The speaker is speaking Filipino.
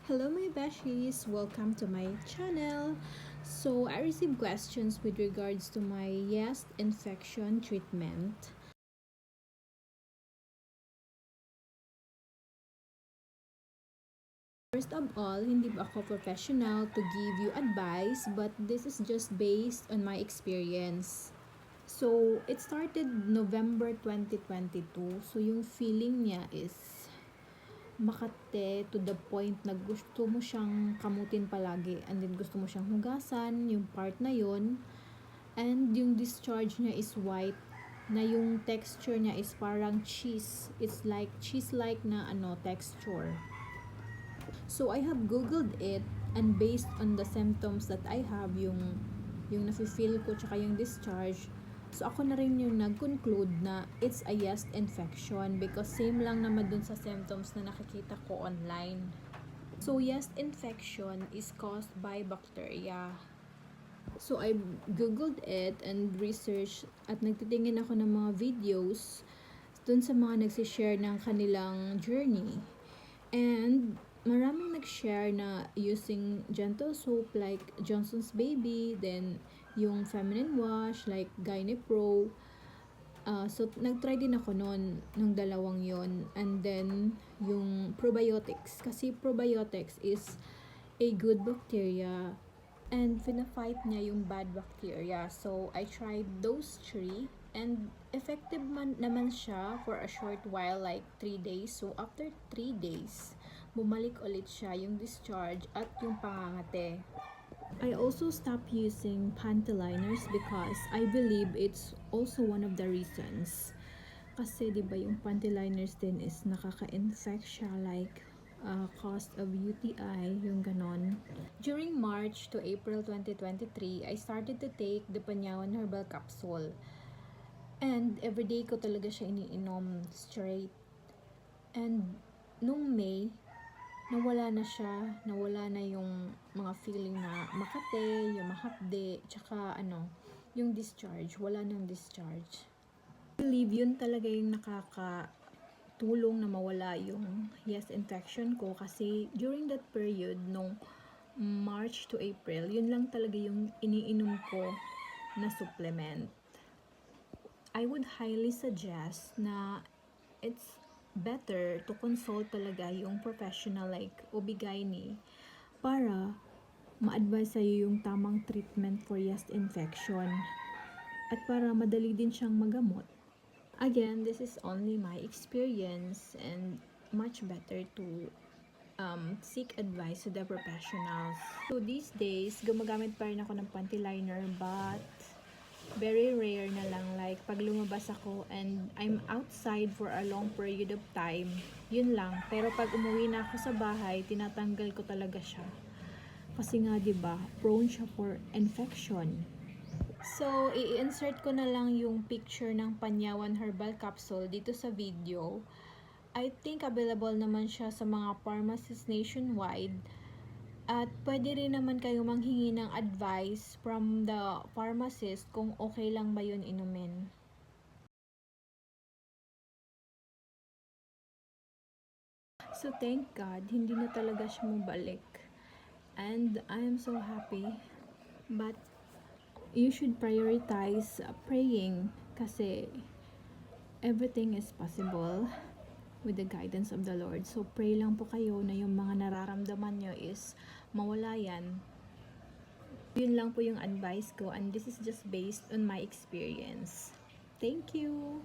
Hello my besties! Welcome to my channel! So, I received questions with regards to my yeast infection treatment. First of all, hindi ba ako professional to give you advice, but this is just based on my experience. So, it started November 2022. So, yung feeling niya is makate to the point na gusto mo siyang kamutin palagi, and then gusto mo siyang hugasan, yung part na yon. And yung discharge niya is white, na yung texture niya is parang cheese. It's like cheese-like na texture. So I have googled it, and based on the symptoms that I have, yung nafe-feel ko tsaka yung discharge, so ako na rin yung nag-conclude na it's a yeast infection because same lang naman dun sa symptoms na nakikita ko online. So yeast infection is caused by bacteria. So I googled it and researched at nagtitingin ako ng mga videos dun sa mga nagsishare ng kanilang journey. And maraming nag-share na using gentle soap like Johnson's Baby, then yung feminine wash like Gynepro. So, nag-try din ako noon ng dalawang yon. And then, yung probiotics. Kasi probiotics is a good bacteria and fina-fight niya yung bad bacteria. So, I tried those three and effective naman siya for a short while, like 3 days. So, after 3 days, bumalik ulit siya yung discharge at yung pangangate. I also stopped using panty liners because I believe it's also one of the reasons. Kasi 'di ba yung panty liners din is nakaka-infect siya, like cause of UTI, yung ganon. During March to April 2023, I started to take the Panyawan Herbal Capsule. And everyday ko talaga siya iniinom straight. And nung May, nawala na siya, nawala na yung mga feeling na makate, yung mahapde, tsaka yung discharge, wala nang discharge. I believe yun talaga yung nakakatulong na mawala yung yeast infection ko kasi during that period, nung March to April, yun lang talaga yung iniinom ko na supplement. I would highly suggest na it's better to consult talaga yung professional like OB/GYN para ma-advise sa'yo yung tamang treatment for yeast infection at para madali din siyang magamot. Again, this is only my experience and much better to seek advice to the professionals. So these days, gumagamit pa rin ako ng panty liner, but very rare na lang, like pag lumabas ako and I'm outside for a long period of time, yun lang. Pero pag umuwi na ako sa bahay, tinatanggal ko talaga siya. Kasi nga 'di ba, prone siya for infection. So, i-insert ko na lang yung picture ng Panyawan Herbal Capsule dito sa video. I think available naman siya sa mga pharmacies nationwide. At pwede rin naman kayo manghingi ng advice from the pharmacist kung okay lang ba yun inumin. So thank God, hindi na talaga siya mabalik. And I am so happy. But you should prioritize praying kasi everything is possible with the guidance of the Lord. So pray lang po kayo na yung mga nararamdaman nyo is mawala yan. Yun lang po yung advice ko, and this is just based on my experience. Thank you!